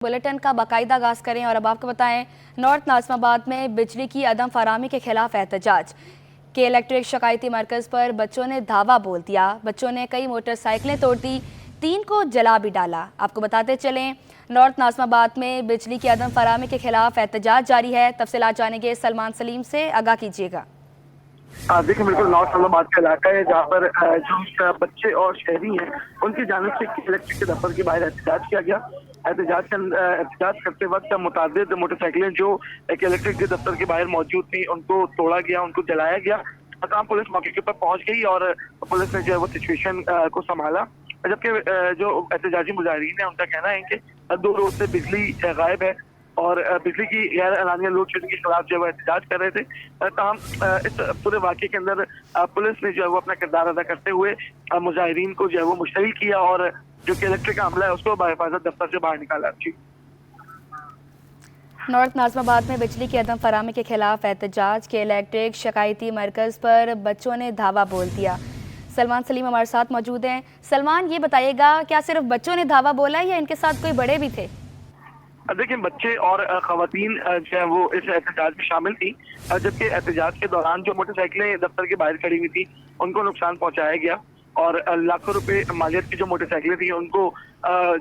Bulletin का बाकायदा आगाज करें और अब आपको बताएं, नॉर्थ नाज़िमाबाद में बिजली की अदम फराहमी के खिलाफ एहतजाज। के इलेक्ट्रिक शिकायती मरकज पर बच्चों ने धावा बोल दिया। बच्चों ने कई मोटरसाइकिलें तोड़ दी, 3 को जला भी डाला। आपको बताते चलें, नॉर्थ नाज़िमाबाद में बिजली की अदम फराहमी के खिलाफ एहतजाज जारी है। तफसीलात जानेंगे सलमान सलीम से, आगाह कीजिएगा। देखिए, बिल्कुल नॉर्थ नाज़िमाबाद का इलाका है जहाँ पर जो बच्चे और शहरी हैं उनकी जानिब से इलेक्ट्रिक के दफ्तर के बाहर एहतजाज किया गया। एहतजाज करते वक्त मुतादिद मोटरसाइकिलें जो एक इलेक्ट्रिक के दफ्तर के बाहर मौजूद थी उनको तोड़ा गया, उनको जलाया गया। तमाम पुलिस मौके के ऊपर पहुंच गई और पुलिस ने जो है वो सिचुएशन को संभाला। जबकि जो एहतजाजी मुजाहिरीन है उनका कहना है कि 2 रोज से बिजली गायब है और बिजली की गैर एलानिया लोड शेडिंग के खिलाफ जो है वो एहतजाज कर रहे थे। तमाम इस पूरे वाक़े के अंदर पुलिस ने जो है वो अपना किरदार अदा करते हुए मुजाहिरीन को जो है वो मुश्तइल किया और जो कि इलेक्ट्रिक का अमला है उसको बाहिफाजत दफ्तर से बाहर निकाला। जी, नॉर्थ नाज़िमाबाद में बिजली की अदम फराहमी के खिलाफ एहतजाज। के इलेक्ट्रिक शिकायती मरकज पर बच्चों ने धावा बोल दिया। सलमान सलीम हमारे साथ मौजूद हैं। सलमान, ये बताइएगा, क्या सिर्फ बच्चों ने धावा बोला या इनके साथ कोई बड़े भी थे? देखिए, बच्चे और खवातीन जो है वो इस एहतजाज में शामिल थी। जबकि एहतजाज के दौरान जो मोटरसाइकिलें दफ्तर के बाहर खड़ी हुई थी उनको नुकसान पहुंचाया गया और लाखों रुपए मालियत की जो मोटरसाइकिलें थी उनको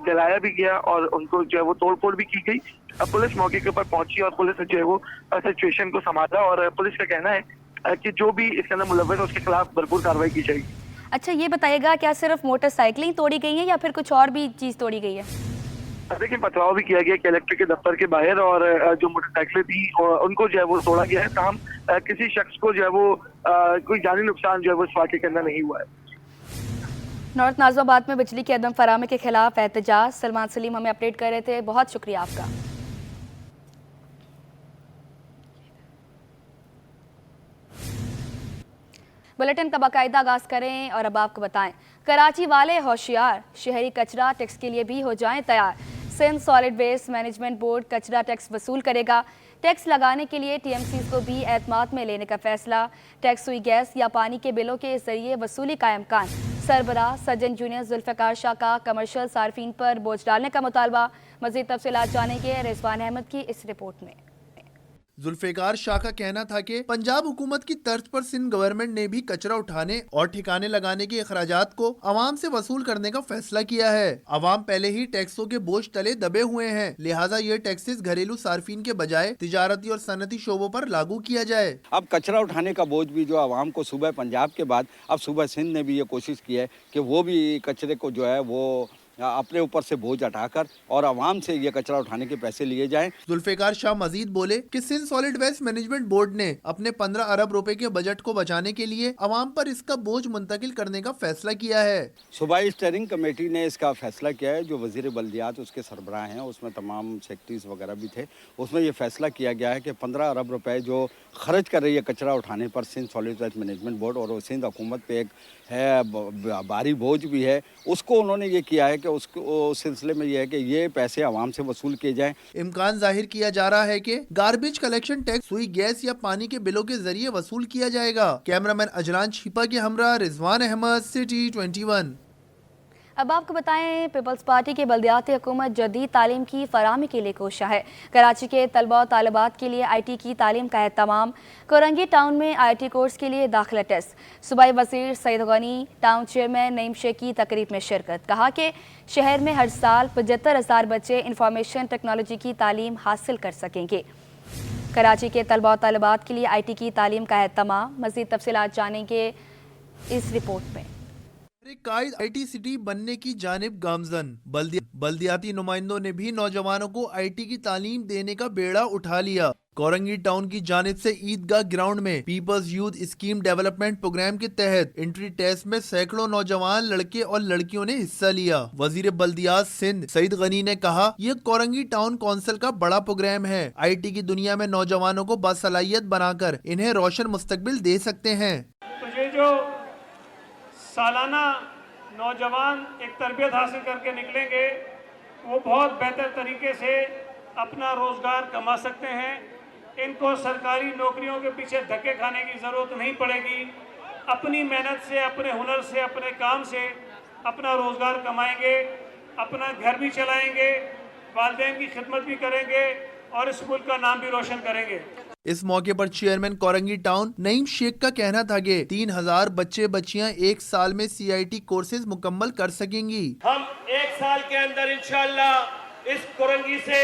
जलाया भी गया और उनको जो है वो तोड़ फोड़ भी की गई। पुलिस मौके के ऊपर पहुंची और पुलिस ने जो है वो सिचुएशन को संभाला और पुलिस का कहना है कि जो भी इसके अंदर मुलव्वस है उसके खिलाफ भरपूर कार्रवाई की जाएगी। अच्छा, ये बताइएगा, क्या सिर्फ मोटरसाइकिलें तोड़ी गई हैं या फिर कुछ और भी चीज़ तोड़ी गई है? देखिए, पथराव भी किया गया कि इलेक्ट्रिक के दफ्तर के बाहर और जो मोटरसाइकिलें थी उनको जो है वो तोड़ा गया है। तमाम किसी शख्स को जो है वो कोई जानी नुकसान जो है वो इस वाक़े के अंदर नहीं हुआ है। नॉर्थ नाज़िमाबाद में बिजली की अदम फराहमी के खिलाफ एहतजाज। सलमान सलीम हमें अपडेट कर रहे थे, बहुत शुक्रिया आपका। बुलेटिन का बाकायदा आगाज करें और अब आपको बताएं, कराची वाले होशियार, शहरी कचरा टैक्स के लिए भी हो जाएं तैयार। Sindh solid waste management board कचरा टैक्स वसूल करेगा। टैक्स लगाने के लिए टीएमसी को भी एतमाद में लेने का फैसला। टैक्स हुई गैस या पानी के बिलों के जरिए वसूली का इम्कान। सरबराह सज्जन जूनियर जुल्फ़िकार शाह का कमर्शियल सार्फिन पर बोझ डालने का मुतालबा। मज़ीद तफसीलात जानेंगे रिजवान अहमद की इस रिपोर्ट में। जुल्फ़िकार शाह का कहना था कि पंजाब हुकूमत की तर्ज पर सिंध गवर्नमेंट ने भी कचरा उठाने और ठिकाने लगाने के अखराजात को अवाम से वसूल करने का फैसला किया है। अवाम पहले ही टैक्सों के बोझ तले दबे हुए हैं, लिहाजा ये टैक्सेस घरेलू सार्फिन के बजाय तिजारती और सनती शोबों पर लागू किया जाए। अब कचरा उठाने का बोझ भी जो अवाम को सुबह पंजाब के बाद अब सुबह सिंध ने भी ये कोशिश की है कि वो भी कचरे को जो है वो अपने ऊपर से बोझ हटाकर और आवाम से ये कचरा उठाने के पैसे लिए जाएं। जुल्फ़िकार शाह मजीद बोले कि Sindh solid waste management board ने अपने 15 अरब रुपए के बजट को बचाने के लिए आवाम पर इसका बोझ मुंतकिल करने का फैसला किया है। सूबाई स्टीयरिंग कमेटी ने इसका फैसला किया है, जो वजीर बल्दियात उसके सरबराह हैं, उसमें तमाम सेक्रेटरीज वगैरह भी थे। उसमें ये फैसला किया गया है कि 15 अरब रुपए जो खर्च कर रही है कचरा उठाने पर Sindh solid waste management board और सिंध हुकूमत पे एक है भारी बोझ भी है, उसको उन्होंने ये किया है कि उसको उस सिलसिले में ये है कि ये पैसे आवाम से वसूल किए जाएं। इम्कान जाहिर किया जा रहा है कि गार्बेज कलेक्शन टैक्स हुई गैस या पानी के बिलों के जरिए वसूल किया जाएगा। कैमरामैन अजलान छिपा के हमरा रिजवान अहमद, सिटी 21। अब आपको बताएं, पीपल्स पार्टी की बल्दियाती हुकूमत जदीद तालीम की फराहमी के लिए कोशिश है। कराची के तलबा और तालिबात के लिए IT की तालीम का एहतमाम। कोरंगी टाउन में IT कोर्स के लिए दाखिला टेस्ट। सूबाई वजीर सईद गनी, टाउन चेयरमैन नईम शेख की तकरीब में शिरकत। कहा कि शहर में हर साल 75,000 बच्चे इंफॉर्मेशन टेक्नोलॉजी की तालीम हासिल कर सकेंगे। कराची के तलबा और तालिबात के लिए IT की तालीम का एहतमाम। मज़ीद तफसीलात जानेंगे इस रिपोर्ट में। कायद IT सिटी बनने की जानिब गामजन। बल्दियाती नुमाइंदों ने भी नौजवानों को IT की तालीम देने का बेड़ा उठा लिया। कोरंगी टाउन की जानिब से ईदगाह ग्राउंड में peoples youth scheme development program के तहत एंट्री टेस्ट में सैकड़ों नौजवान लड़के और लड़कियों ने हिस्सा लिया। वजीर बल्दियात सिंध सईद गनी ने कहा, यह कोरंगी टाउन काउंसिल का बड़ा प्रोग्राम है। IT की दुनिया में नौजवानों को बासलाहियत बनाकर इन्हें रोशन मुस्तकबिल दे सकते हैं। तो ये जो सालाना नौजवान एक तरबियत हासिल करके निकलेंगे वो बहुत बेहतर तरीके से अपना रोज़गार कमा सकते हैं। इनको सरकारी नौकरियों के पीछे धक्के खाने की ज़रूरत नहीं पड़ेगी। अपनी मेहनत से, अपने हुनर से, अपने काम से अपना रोज़गार कमाएंगे, अपना घर भी चलाएंगे, वालिदैन की खिदमत भी करेंगे और इस मुल्क का नाम भी रोशन करेंगे। इस मौके पर चेयरमैन कोरंगी टाउन नईम शेख का कहना था कि 3000 बच्चे बच्चियां एक साल में CIT कोर्सेज मुकम्मल कर सकेंगी। हम एक साल के अंदर इंशाअल्लाह इस कोरंगी से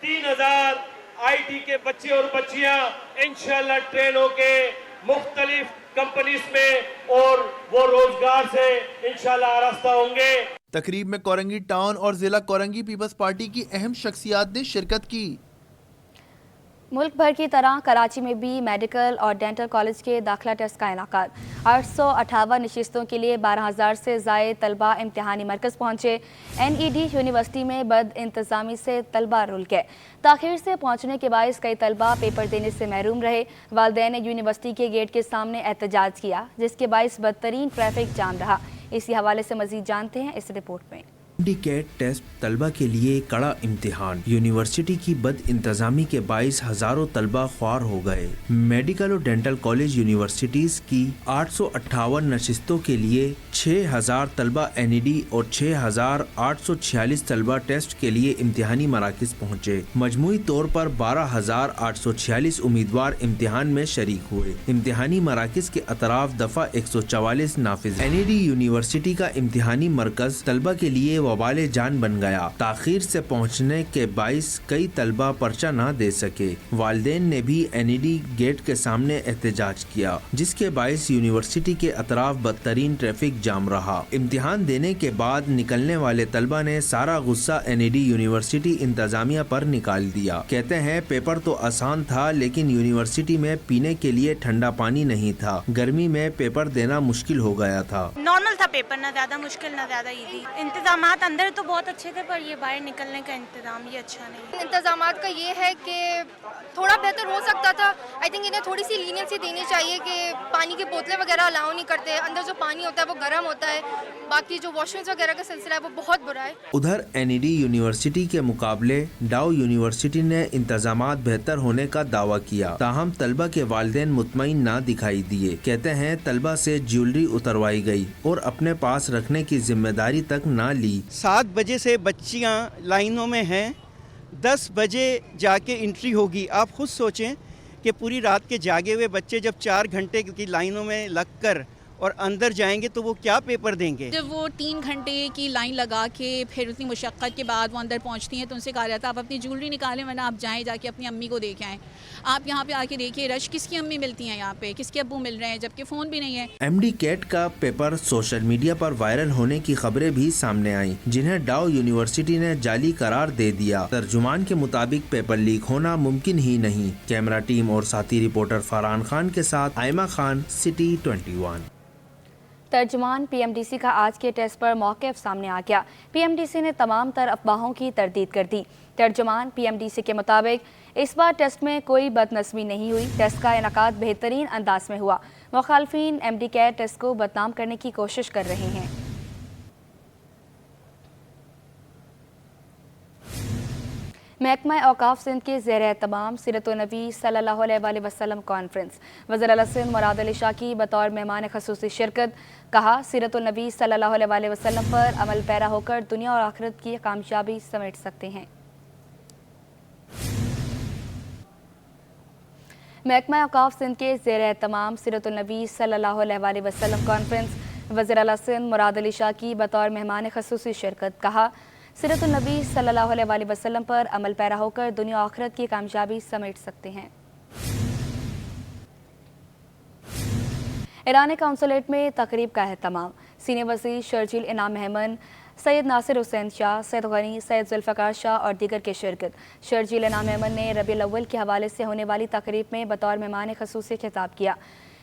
3000 IT के बच्चे और बच्चियां इंशाअल्लाह ट्रेन होके मुख्तलिफ कंपनीज में और वो रोजगार से इंशाअल्लाह आरास्ता होंगे। तकरीब में कोरंगी टाउन और जिला कोरंगी पीपल्स पार्टी की अहम शख्सियात ने शिरकत की। मुल्क भर की तरह कराची में भी मेडिकल और डेंटल कॉलेज के दाखिला टेस्ट का इनाकाद। 858 नशिस्तों के लिए 12,000 से ज़ायद तलबा इम्तिहानी मरकज़ पहुँचे। NED यूनिवर्सिटी में बद इंतज़ामी से तलबा रुल गए। ताख़ीर से पहुँचने के बायस कई तलबा पेपर देने से महरूम रहे। वालिदैन ने यूनिवर्सिटी के गेट के सामने एहतजाज किया, जिसके बायस बदतरीन ट्रैफिक जाम रहा। इसी हवाले से मज़ीद जानते हैं इस रिपोर्ट में। कैट टेस्ट तलबा के लिए कड़ा इम्तिहान। यूनिवर्सिटी की बद इंतजामी के बाईस हजारों तलबा ख्वार हो गए। मेडिकल और डेंटल कॉलेज यूनिवर्सिटीज की 858 नशिस्तों के लिए 6000 तलबा NED और 6846 तलबा टेस्ट के लिए इम्तिहानी मराकिज पहुँचे। मजमूई तौर पर 12846 उम्मीदवार इम्तिहान में शरीक हुए। इम्तिहानी मराकिज के अतराफ दफा 144 नाफिज। NED यूनिवर्सिटी का इम्तिहानी मरकज तलबा के लिए वबाले जान बन गया। ताखीर से पहुंचने के बाइस कई तलबा पर्चा ना दे सके। वालिदैन ने भी NED गेट के सामने एहतजाज किया, जिसके बाइस यूनिवर्सिटी के अतराफ बदतरीन ट्रैफिक जाम रहा। इम्तिहान देने के बाद निकलने वाले तलबा ने सारा गुस्सा NED यूनिवर्सिटी इंतजामिया पर निकाल दिया। कहते हैं पेपर तो आसान था, लेकिन यूनिवर्सिटी में पीने के लिए ठंडा पानी नहीं था। गर्मी में पेपर देना मुश्किल हो गया था। नॉर्मल था पेपर, ना ज्यादा मुश्किल ना ज्यादा इजी। इंतजाम अंदर तो बहुत अच्छे थे, पर ये बाहर निकलने का इंतजाम ये अच्छा नहीं। इंतजामात का ये है कि थोड़ा बेहतर हो सकता था। आई थिंक इन्हें थोड़ी सी लीनियंसी देनी चाहिए कि पानी की बोतलें वगैरह अलाउ नहीं करते। अंदर जो पानी होता है वो गर्म होता है। बाकी जो वॉशरूम्स वगैरह का सिलसिला है वो बहुत बुरा है। उधर NED यूनिवर्सिटी के मुकाबले डाउ यूनिवर्सिटी ने इंतजामात बेहतर होने का दावा किया। ताहम तलबा के वालिदैन मुतमईन ना दिखाई दिए। कहते हैं तलबा से ज्वेलरी उतरवाई गई और अपने पास रखने की जिम्मेदारी तक ना ली। 7 बजे से बच्चियां लाइनों में हैं, 10 बजे जाके एंट्री होगी। आप खुद सोचें कि पूरी रात के जागे हुए बच्चे जब 4 घंटे की लाइनों में लगकर और अंदर जाएंगे तो वो क्या पेपर देंगे। जब वो 3 घंटे की लाइन लगा के फिर उतनी मुशक्क़त के बाद वो अंदर पहुंचती हैं तो उनसे कहा जाता है आप अपनी ज्वेलरी निकालें, वरना आप जाएं जाके अपनी अम्मी को देख आएँ। आप यहाँ पे आके देखिए रश किसकी अम्मी मिलती हैं, यहाँ पे किसके अब्बू मिल रहे हैं, जबकि फ़ोन भी नहीं है। MD कैट का पेपर सोशल मीडिया पर वायरल होने की खबरें भी सामने आईं, जिन्हें डाउ यूनिवर्सिटी ने जाली करार दे दिया। तर्जुमान के मुताबिक पेपर लीक होना मुमकिन ही नहीं। कैमरा टीम और साथी रिपोर्टर फरहान खान के साथ आयमा खान, सिटी 21। तर्जुमान PMDC का आज के टेस्ट पर मौक़िफ़ सामने आ गया। PMDC ने तमाम तर अफवाहों की तरदीद कर दी। तर्जुमान PMDC के मुताबिक इस बार टेस्ट में कोई बदनस्बी नहीं हुई। टेस्ट का इनकाद बेहतरीन अंदाज में हुआ। मुखालफिन MD कैट टेस्ट को बदनाम करने की कोशिश कर रहे हैं। महकमा औकाफ सिंध के ज़ेर एहतमाम सीरत-उन-नबी सल्लल्लाहु अलैहि वसल्लम कॉन्फ्रेंस। वज़ीर आला सिंध मुराद अली शाह की बतौर मेहमान ख़ुसूसी शिरकत। कहा सीरत-उन-नबी सल्लल्लाहु अलैहि वसल्लम पर अमल पैरा होकर दुनिया और आखिरत की कामयाबी समेट सकते हैं। महकमा औकाफ सिंध के ज़ेर एहतमाम सीरत-उन-नबी सल्लल्लाहु अलैहि वसल्लम कॉन्फ्रेंस। वज़ीर आला सिंध मुराद अली शाह की बतौर मेहमान ख़ुसूसी शिरकत। कहा सीरत-उन-नबी सल्लल्लाहु अलैहि वसल्लम पर अमल पैरा होकर दुनिया और आखिरत की कामयाबी समेट सकते हैं। ईरानी कौंसलेट में तकरीब का अहतमाम। सीनियर वज़ीर शर्जील इनाम मेहमन, सैयद नासिर हुसैन शाह, सैयद गनी, सैयद जुल्फ़िकार शाह और दीगर की शिरकत। शर्जील इनाम मेहमन ने रबीउल अव्वल के हवाले से होने वाली तकरीब में बतौर मेहमान ख़ुसूसी खिताब किया।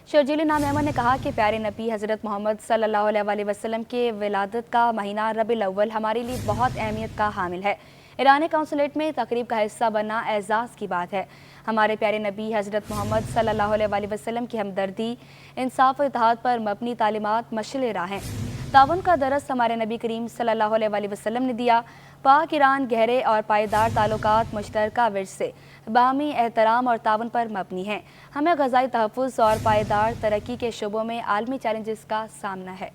शर्जील इनाम मेहमन ने कहा कि प्यारे नबी हज़रत मोहम्मद सल्लल्लाहु अलैहि वसल्लम के विलादत का महीना रबीउल अव्वल हमारे लिए बहुत अहमियत का हामिल है। ईरानी कौंसलेट में तकरीब का हिस्सा बनना एजाज़ की बात है। हमारे प्यारे नबी हज़रत मोहम्मद सल्लल्लाहु अलैहि वसल्लम की हमदर्दी, इंसाफ और इत्तेहाद पर मबनी तालीमात मशअल राह हैं। ताउन का दरस हमारे नबी करीम सल्लल्लाहु अलैहि वसल्लम ने दिया। पाक ईरान गहरे और पायदार ताल्लुकात मुश्तरका विरसे से बाहमी एहतराम और ताउन पर मबनी हैं। हमें ग़ज़ाई तहफ़्फ़ुज़ और पायदार तरक्की के शोबों में आलमी चैलेंजेस का सामना है।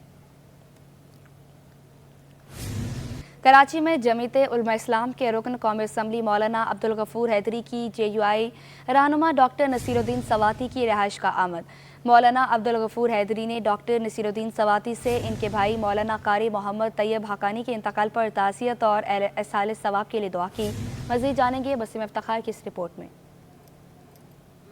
कराची में जमीयत उलमा इस्लाम के रुकन कौमी असम्बली मौलाना अब्दुल गफूर हैदरी की JUI रहनुमा डॉक्टर नसीरुद्दीन सवाती की रिहाइश का आमद। मौलाना अब्दुल गफूर हैदरी ने डॉक्टर नसीरुद्दीन सवाती से इनके भाई मौलाना कारी मोहम्मद तैयब हक्कानी के इंतकाल पर ताज़ियत और एहसाल सवाब के लिए दुआ की। मज़ीद जानेंगे वसीम इफ्तिखार की इस रिपोर्ट में।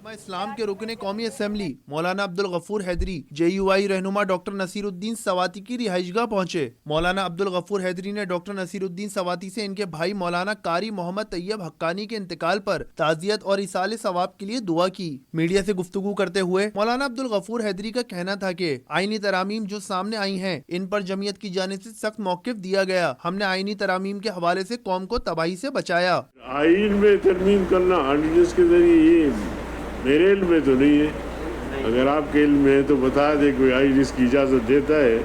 इस्लाम के रुकने कौमी असम्बली मौलाना अब्दुल गफूर हैदरी JUI रहनुमा डॉक्टर नसीरुद्दीन सवाती की रिहाइशगाह पहुंचे। मौलाना अब्दुल गफूर हैदरी ने डॉक्टर नसीरुद्दीन सवाती से इनके भाई मौलाना कारी मोहम्मद तैयब हक्कानी के इंतकाल पर ताज़ियत और इसाले सवाब के लिए दुआ की। मीडिया से गुफ्तगू करते हुए मौलाना अब्दुल गफूर हैदरी का कहना था कि आईनी तरामीम जो सामने आई हैं, इन पर जमीयत की जानिब से सख्त मौक़िफ़ दिया गया। हमने आईनी तरामीम के हवाले से कौम को तबाही से बचाया। आइन में तरमीम करना ऑर्डिनेंस के जरिए ये मेरे इल्म में तो नहीं है। अगर आपके इल्म में है तो बता दे कोई आइन इसकी इजाज़त देता है,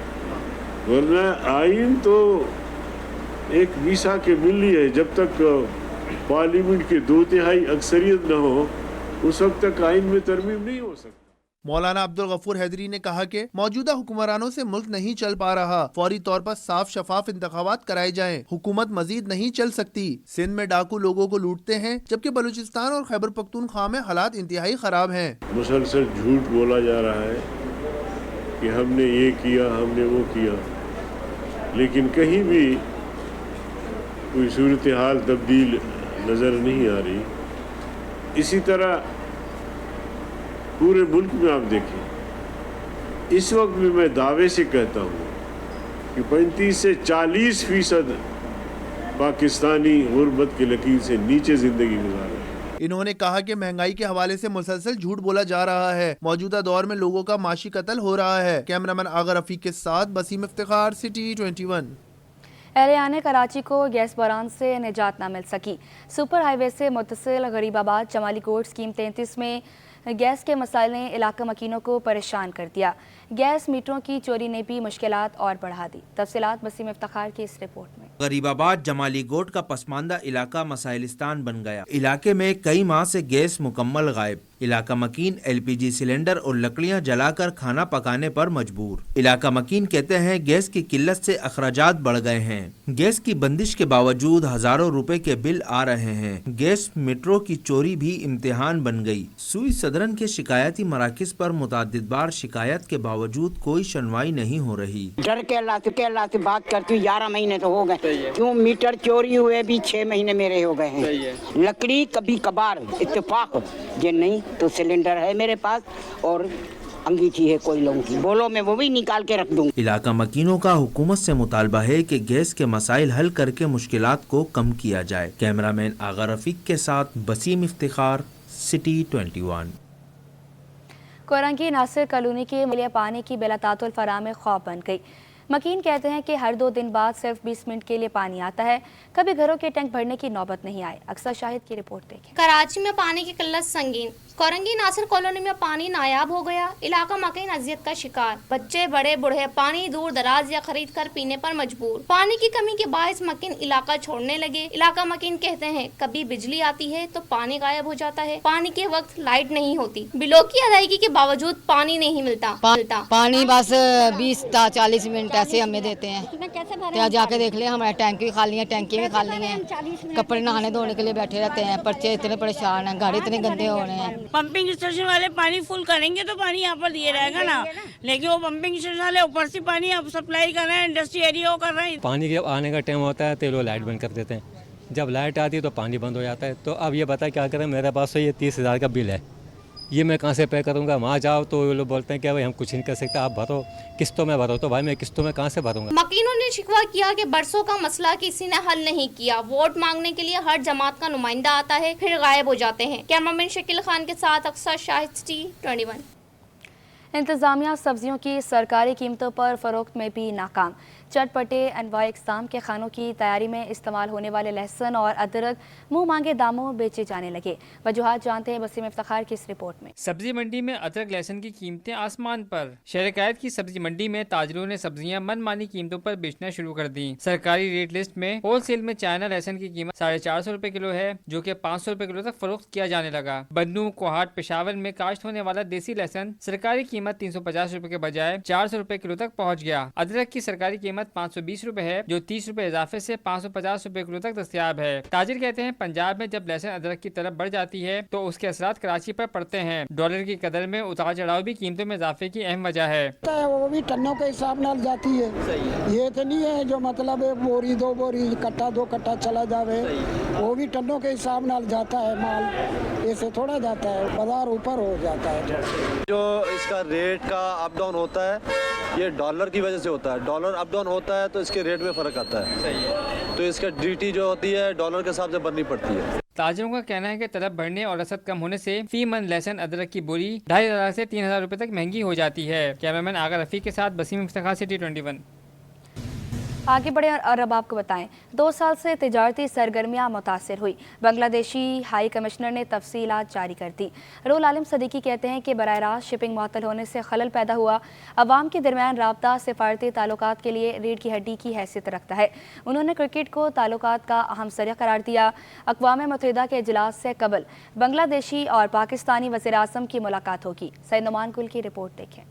वरना आइन तो एक वीसा के मिली है। जब तक पार्लियामेंट की 2/3 अक्सरियत न हो उस वक्त तक आइन में तरमीम नहीं हो सकती। मौलाना अब्दुल गफूर हैदरी ने कहा कि मौजूदा हुक्मरानों से मुल्क नहीं चल पा रहा, फौरी तौर पर साफ शफाफ इंतखाबात कराए जाएं। हुकूमत मजीद नहीं चल सकती। सिंध में डाकू लोगों को लूटते हैं, जबकि बलूचिस्तान और खैबर पख्तूनख्वा में हालात इंतहाई खराब हैं। मुसलसल झूठ बोला जा रहा है कि हमने ये किया, हमने वो किया, लेकिन कहीं भी कोई सूरत हाल तब्दील नज़र नहीं आ रही। इसी तरह पूरे मुल्क में आप देखें, इस वक्त भी मैं दावे से कहता हूँ कि 35 से 40% पाकिस्तानी गुर्बत की लकीर से नीचे ज़िंदगी गुजार रहे हैं। इन्होंने कहा कि महंगाई के हवाले से मुसलसल झूठ बोला जा रहा है। मौजूदा दौर में लोगों का माशी कत्ल हो रहा है। कैमरामैन आगा रफीक के साथ वसीम इफ्तिखार, सिटी 21। एहलियाने कराची को गैस बहरान से निजात न मिल सकी। सुपर हाईवे से मुत्तसिल गरीबाबाद जमाली कोट स्कीम 33 में गैस के मसाइल ने इलाका मकीनों को परेशान कर दिया। गैस मीटरों की चोरी ने भी मुश्किलात और बढ़ा दी। तफसीलात वसीम इफ्तिखार की इस रिपोर्ट में। गरीबाबाद जमाली गोट का पसमानदा इलाका मसाइलिस्तान बन गया। इलाके में कई माह से गैस मुकम्मल गायब। इलाका मकीन LPG सिलेंडर और लकड़ियां जलाकर खाना पकाने पर मजबूर। इलाका मकीन कहते हैं गैस की किल्लत से अखराजात बढ़ गए हैं। गैस की बंदिश के बावजूद हजारों रुपए के बिल आ रहे हैं। गैस मीटरों की चोरी भी इम्तिहान बन गई। सुई सदरन के शिकायती मराकज पर मुतअद्दिद बार शिकायत के बावजूद कोई सुनवाई नहीं हो रही। डर के अल्लाह से बात करती हूँ, 11 महीने तो हो गए। क्यों मीटर चोरी हुए भी 6 महीने मेरे हो गए हैं। लकड़ी कभी कभार इत्तेफाक जे नहीं तो सिलेंडर है मेरे पास और अंगीठी है कोई लोगों की, बोलो मैं वो भी निकाल के रख दूँ। इलाका मकीनों का हुकूमत से मुतालबा है कि गैस के मसाइल हल करके मुश्किलात को कम किया जाए। कैमरामैन आगा रफीक के साथ वसीम इफ्तिखार, सिटी 21। कोरंगी नासिर कॉलोनी के लिए पानी की बेलातातुल फराहमी खौफ बन गई। मकीन कहते हैं कि हर 2 दिन बाद सिर्फ 20 मिनट के लिए पानी आता है। कभी घरों के टैंक भरने की नौबत नहीं आई। अक्सर शाहिद की रिपोर्ट देखें। कराची में पानी की किल्लत संगीन। कोरंगी नासिर कॉलोनी में पानी नायाब हो गया। इलाका मकीन अजियत का शिकार। बच्चे बड़े बूढ़े पानी दूर दराज या खरीद कर पीने पर मजबूर। पानी की कमी के बायस मकीन इलाका छोड़ने लगे। इलाका मकीन कहते हैं कभी बिजली आती है तो पानी गायब हो जाता है। पानी के वक्त लाइट नहीं होती। बिलों की अदायगी के बावजूद पानी नहीं मिलता। पानी बस 20-40 मिनट ऐसे हमें देते हैं। क्या जाके देख ले, हमारे टैंक भी खाली है, टैंकी भी खाली है। कपड़े नहाने धोने के लिए बैठे रहते हैं। बच्चे इतने परेशान हैं, गाड़ी इतने गंदे हो रहे हैं। पंपिंग स्टेशन वाले पानी फुल करेंगे तो पानी यहाँ पर दिए रहेगा ना, लेकिन वो पंपिंग स्टेशन वाले ऊपर से पानी अब सप्लाई कर रहे हैं, इंडस्ट्री एरिया कर रहे हैं। पानी के आने का टाइम होता है तो वो लाइट बंद कर देते हैं। जब लाइट आती है तो पानी बंद हो जाता है। तो अब ये बता क्या करें, मेरे पास तो ये 30,000 का बिल है, ये मैं कहाँ से पे करूँगा। वहाँ जाओ तो वो लोग बोलते हैं कि भाई हम कुछ नहीं कर सकते, आप भरो, किस्तों में भरो। तो भाई मैं किस्तों में कहाँ से भरूँगा। मकीनों ने शिकवा किया कि बरसों का मसला किसी ने हल नहीं किया। वोट मांगने के लिए हर जमात का नुमाइंदा आता है, फिर गायब हो जाते हैं। कैमरामैन शकील खान के साथ अक्सर शाहिद, सिटी 21। इंतजामिया सब्जियों की सरकारी कीमतों पर फरोख्त में भी नाकाम। चटपटे अनवाए इक़साम के खानों की तैयारी में इस्तेमाल होने वाले लहसुन और अदरक मुंह मांगे दामों बेचे जाने लगे। वजूहात जानते हैं वसीम इफ्तिखार की इस रिपोर्ट में। सब्जी मंडी में अदरक लहसुन की कीमतें आसमान पर। शहर-ए-कायद की सब्जी मंडी में ताजरों ने सब्जियां मनमानी कीमतों पर बेचना शुरू कर दी। सरकारी रेट लिस्ट में होलसेल में चाइना लहसुन की कीमत 450 रुपए किलो है, जो कि 500 रुपए किलो तक फरोख्त किया जाने लगा। बन्नू, कोहाट, पेशावर में काश्त होने वाला देसी लहसुन सरकारी कीमत 350 रुपए के बजाय 400 रुपए किलो तक पहुँच गया। अदरक की सरकारी कीमत कीमत 520 रुपए है, जो 30 रुपए इजाफे से 550 रुपए किलो तक दस्तयाब है। ताजिर कहते हैं पंजाब में जब लहसुन अदरक की तरफ बढ़ जाती है तो उसके असरात कराची पर पड़ते हैं। डॉलर की कदर में उतार चढ़ाव भी कीमतों में इजाफे की अहम वजह है। वो भी टनों के हिसाब नाल जाती है, ये तो नहीं है जो मतलब एक बोरी दो बोरी कट्टा दो कट्टा चला जावे, वो भी टनों के हिसाब नाल जाता है माल, ऐसे थोड़ा जाता है, बाजार ऊपर हो जाता है। जो इसका रेट का अप डाउन होता है ये डॉलर की वजह से होता है, डॉलर अप डाउन होता है तो इसके रेट में फ़र्क आता है, तो इसका ड्यूटी जो होती है डॉलर के हिसाब से भरनी पड़ती है। ताजिरों का कहना है कि तलब बढ़ने और रसद कम होने से फी मन लहसुन अदरक की बोरी 2500 से 3000 रुपए तक महंगी हो जाती है। कैमरामैन आगा रफ़ी के साथ बसीम इफ्तिखार, सिटी 21। आगे बढ़े और अब आपको बताएं, 2 साल से तिजारती सरगर्मियां मुतासिर हुई। बांग्लादेशी हाई कमिश्नर ने तफसीलात जारी कर दी। रोल आलम सदीकी कहते हैं कि बराह रास्त शिपिंग मुअत्तल होने से खलल पैदा हुआ। अवाम के दरमियान राब्ता सिफारती ताल्लुकात के लिए रीढ़ की हड्डी की हैसियत रखता है। उन्होंने क्रिकेट को ताल्लुकात का अहम जरिया करार दिया। अक़वाम मुत्तहिदा के इजलास से कबल बांग्लादेशी और पाकिस्तानी वज़ीर आज़म की मुलाकात होगी। सैयद नुमान गुल की रिपोर्ट देखें।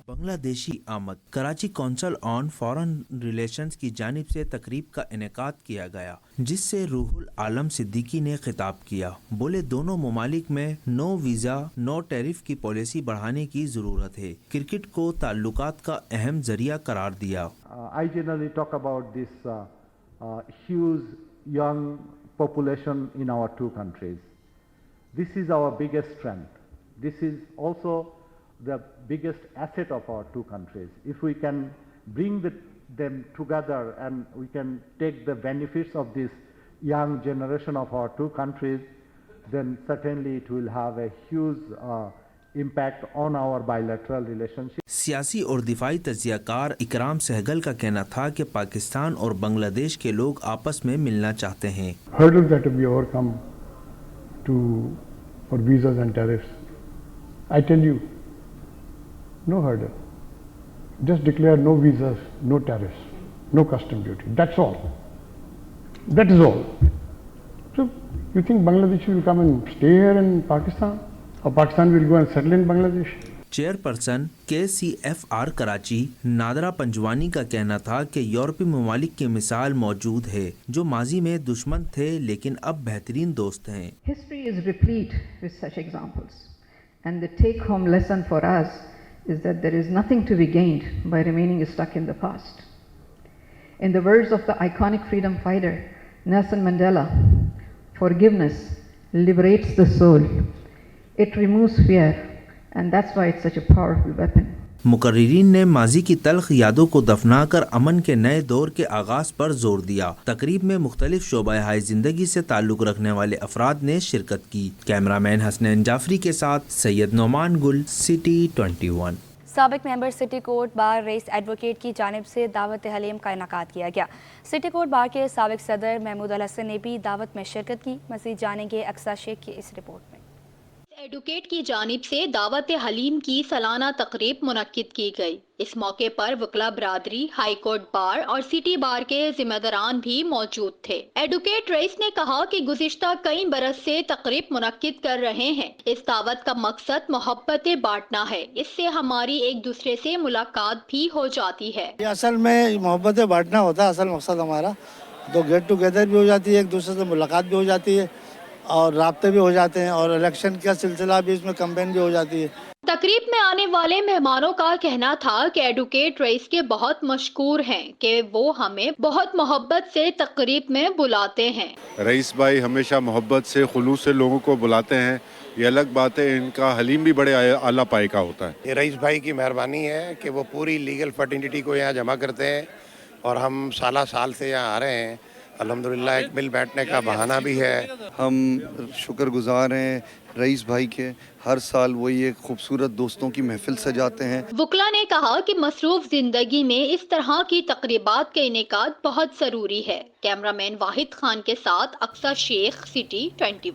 बांग्लादेशी आमद। Karachi council on foreign relations की जानिब से तकरीब का इनेकाद किया गया, जिससे रूहुल आलम सिद्दीकी ने खिताब किया। बोले दोनों ममालिक में नो वीज़ा नो टैरिफ की पॉलिसी बढ़ाने की ज़रूरत है। क्रिकेट को ताल्लुकात का अहम जरिया करार दिया। I generally talk about this huge young population in our two countries. This is our biggest strength. This is also the biggest asset of our two countries. If we can bring them together and we can take the benefits of this young generation of our two countries, then certainly it will have a huge impact on our bilateral relationship. सियासी और दिफाई तज्जियाकार इकराम सहगल का कहना था कि पाकिस्तान और बांग्लादेश के लोग आपस में मिलना चाहते हैं। Hurdles that to be overcome for visas and tariffs. I tell you, no hurdle. Just declare no visas, no tariffs, no custom duty. That's all. That is all. So you think Bangladesh will come and stay here in Pakistan? Or Pakistan will go and settle in Bangladesh? Chairperson KCFR Karachi NADRA Panjwani का कहना था कि यूरोपीय ममालिक की मिसाल मौजूद है जो माजी में दुश्मन थे लेकिन अब बेहतरीन दोस्त हैं। History is replete with such examples, and the take-home lesson for us is that there is nothing to be gained by remaining stuck in the past. In the words of the iconic freedom fighter Nelson Mandela, forgiveness liberates the soul. It removes fear, and that's why it's such a powerful weapon. मुकर्रिरीन ने माजी की तल्ख यादों को दफनाकर अमन के नए दौर के आगाज पर जोर दिया। तकरीब में मुख्तलिफ शोबा-ए जिंदगी से ताल्लुक रखने वाले अफराद ने शिरकत की। कैमरामैन हसनैन जाफरी के साथ सैयद नुमान गुल, सिटी 21। साबिक member city court bar rice advocate की जानिब से दावत हलीम का इनेकाद किया गया। सिटी कोर्ट बार के साबिक सदर महमूद अल हसन ने भी दावत में शिरकत की। मज़ीद जानेंगे अक्सा शेख की इस रिपोर्ट में। एडवोकेट की जानिब से दावत हलीम की सालाना तकरीब मुनक्किद की गई। इस मौके पर वकला बरादरी, हाई कोर्ट बार और सिटी बार के जिम्मेदारान भी मौजूद थे। एडवोकेट रईस ने कहा कि गुज़िश्ता कई बरस से तकरीब मुनक्किद कर रहे हैं। इस दावत का मकसद मोहब्बतें बांटना है। इससे हमारी एक दूसरे से मुलाकात भी हो जाती है। असल में मोहब्बतें बांटना होता है असल मकसद हमारा, तो गेट टुगेदर भी हो जाती है, एक दूसरे से मुलाकात भी हो जाती है और राब्ते भी हो जाते हैं और इलेक्शन का सिलसिला भी इसमें कैंपेन भी हो जाती है। तकरीब में आने वाले मेहमानों का कहना था कि एडवोकेट रईस के बहुत मशकूर हैं कि वो हमें बहुत मोहब्बत से तकरीब में बुलाते हैं। रईस भाई हमेशा मोहब्बत से खुलूस से लोगों को बुलाते हैं। ये अलग बात है, इनका हलीम भी बड़े आला पाए का होता है। ये रईस भाई की मेहरबानी है कि वो पूरी लीगल फर्टिनिटी को यहाँ जमा करते हैं और हम साल से यहाँ आ रहे हैं। अल्हम्दुलिल्लाह एक मिल बैठने का बहाना भी है। हम शुक्रगुजार हैं रईस भाई के। हर साल वो ये खूबसूरत दोस्तों की महफिल सजाते हैं। वकला ने कहा कि मसरूफ जिंदगी में इस तरह की तकरीबात के इनेकाद बहुत जरूरी है। कैमरामैन वाहिद खान के साथ अक्सा शेख, सिटी 21।